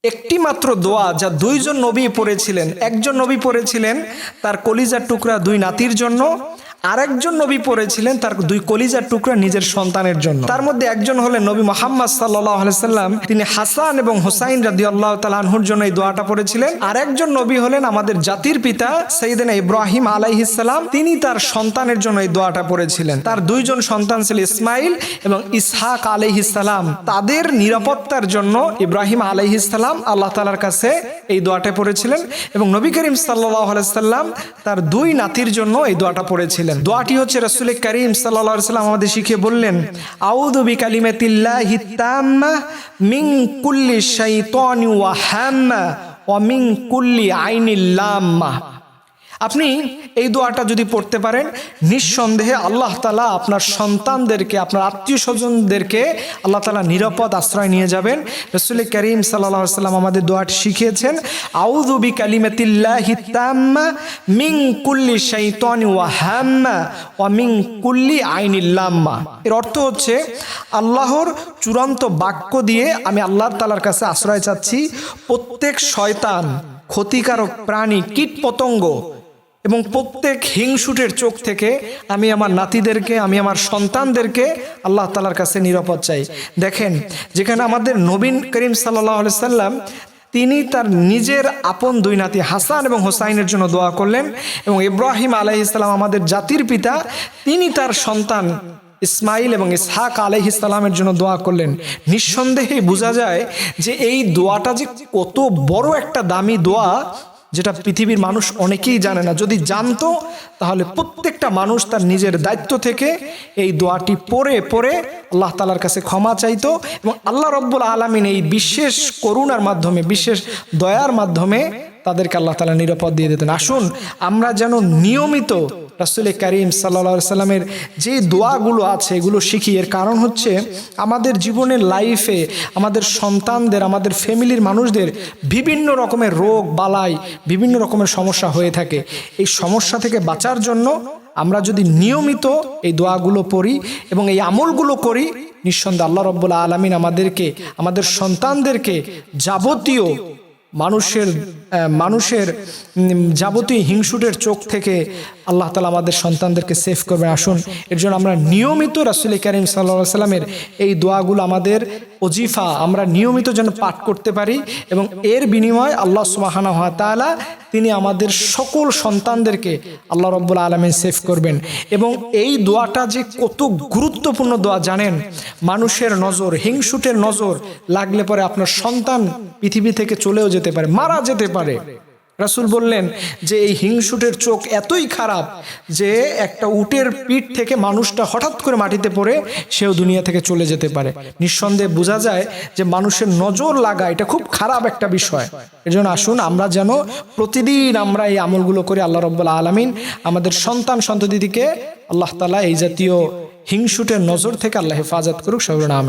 একটি মাত্র দোয়া যা দুইজন নবী পড়েছিলেন। একজন নবী পড়েছিলেন তার কলিজার টুকরা দুই নাতির জন্য, আরেকজন নবী পড়েছিলেন তার দুই কলিজার টুকরা নিজের সন্তানের জন্য। তার মধ্যে একজন হলেন নবী মুহাম্মদ সাল্লাল্লাহু আলাইহি সাল্লাম, তিনি হাসান এবং হুসাইন রাদিয়াল্লাহু তাআলা আনহুর জন্য এই দোয়াটা পড়েছিলেন। আরেকজন নবী হলেন আমাদের জাতির পিতা সাইয়েদনা ইব্রাহিম আলাইহিস সালাম, তিনি তার সন্তানের জন্য এই দোয়াটা পড়েছিলেন। তার দুইজন সন্তান ছিল ইসমাইল এবং ইসহাক আলাইহিস সালাম। তাদের নিরাপত্তার জন্য ইব্রাহিম আলাইহিস সালাম আল্লাহ তাআলার কাছে এই দোয়াটা পড়েছিলেন এবং নবী করিম সাল্লাল্লাহু আলাইহি সাল্লাম তার দুই নাতির জন্য এই দোয়াটা পড়েছিলেন। দোয়াটি হচ্ছে রাসূল করিম সাল্লাল্লাহু আলাইহি সাল্লাম আমাদের শিখিয়ে বললেন, আউযু বিকালিমাতিল্লাহি তাম্মা মিন কুল্লি শাইতানি ওয়া হাম্মা ওয়া মিন কুল্লি আইনিল লাম্মা। আপনি এই দোয়াটা যদি পড়তে পারেন, নিঃসন্দেহে আল্লাহ তাআলা আপনার সন্তানদেরকে, আপনার আত্মীয় স্বজনদেরকে আল্লাহ তাআলা নিরাপদ আশ্রয় নিয়ে যাবেন। রাসূল করিম সাল্লাল্লাহু আলাইহি সাল্লাম আমাদের দোয়াটি শিখিয়েছেন, আউযু বিকালিমাতিল্লাহি তাম্মা মিন কুল্লি শাইতানি ওয়া হাম্মা ওয়া মিন কুল্লি আইনিল লাম্মা। এর অর্থ হচ্ছে আল্লাহর চূড়ান্ত বাক্য দিয়ে আমি আল্লাহ তাআলার কাছে আশ্রয় চাচ্ছি প্রত্যেক শয়তান, ক্ষতিকারক প্রাণী, কীট পতঙ্গ এবং প্রত্যেক হিংসুটের চোখ থেকে আমি আমার নাতিদেরকে, আমি আমার সন্তানদেরকে আল্লাহ তাআলার কাছে নিরাপদ চাই। দেখেন, যেখানে আমাদের নবী করিম সাল্লাল্লাহু আলাইহি সাল্লাম তিনি তার নিজের আপন দুই নাতি হাসান এবং হুসাইনের জন্য দোয়া করলেন, এবং ইব্রাহিম আলাইহিস সালাম আমাদের জাতির পিতা, তিনি তার সন্তান ইসমাইল এবং ইসহাক আলাইহিস সালামের জন্য দোয়া করলেন। নিঃসন্দেহে বোঝা যায় যে এই দোয়াটা যে কত বড় একটা দামি দোয়া, যেটা পৃথিবীর মানুষ অনেকেই জানে না। যদি জানতো তাহলে প্রত্যেকটা মানুষ তার নিজের দায়িত্ব থেকে এই দোয়াটি পড়ে পড়ে আল্লাহ তাআলার কাছে ক্ষমা চাইতো, এবং আল্লাহ রাব্বুল আলামিন এই বিশেষ করুণার মাধ্যমে, বিশেষ দয়ার মাধ্যমে তাদেরকে আল্লাহ তাআলা নিরাপদ দিয়ে দিতেন। আসুন আমরা যেন নিয়মিত রাসূল করিম সাল্লাল্লাহু আলাইহি সাল্লামের যে দোয়াগুলো আছে এগুলো শিখি। এর কারণ হচ্ছে আমাদের জীবনের লাইফে আমাদের সন্তানদের, আমাদের ফ্যামিলির মানুষদের বিভিন্ন রকমের রোগ বালাই, বিভিন্ন রকমের সমস্যা হয়ে থাকে। এই সমস্যা থেকে বাঁচার জন্য আমরা যদি নিয়মিত এই দোয়াগুলো পড়ি এবং এই আমলগুলো করি, নিঃসন্দেহে আল্লাহ রাব্বুল আলামিন আমাদেরকে, আমাদের সন্তানদেরকে যাবতীয় মানুষের যাবতীয় হিংসুটের চোখ থেকে আল্লাহ তাআলা আমাদের সন্তানদেরকে সেভ করবেন। আসুন এর জন্য আমরা নিয়মিত রাসূল করিম সাল্লাল্লাহু আলাইহি সাল্লামের এই দোয়াগুলো আমাদের ওজিফা আমরা নিয়মিত যেন পাঠ করতে পারি, এবং এর বিনিময়ে আল্লাহ সুবহানাহু ওয়া তাআলা তিনি আমাদের সকল সন্তানদেরকে আল্লাহ রাব্বুল আলামিন সেভ করবেন। এবং এই দোয়াটা যে কত গুরুত্বপূর্ণ দোয়া জানেন, মানুষের নজর, হিংসুটের নজর লাগলে পরে আপনার সন্তান পৃথিবী থেকে চলেও যেতে পারে, মারা যেতে পারে। রাসূল বললেন যে এই হিংসুটের চোখ এতই খারাপ যে একটা উটের পিঠ থেকে মানুষটা হঠাৎ করে মাটিতে পড়ে সেও দুনিয়া থেকে চলে যেতে পারে। নিঃসন্দেহে বোঝা যায় যে মানুষের নজর লাগা এটা খুব খারাপ একটা বিষয়। এজন্য আসুন আমরা যেন প্রতিদিন আমরা এই আমলগুলো করি। আল্লাহ রাব্বুল আলামিন আমাদের সন্তান সন্ততিকে আল্লাহ তাআলা এই জাতীয় হিংসুটের নজর থেকে আল্লাহ হেফাজত করুক। সবাই আমিন।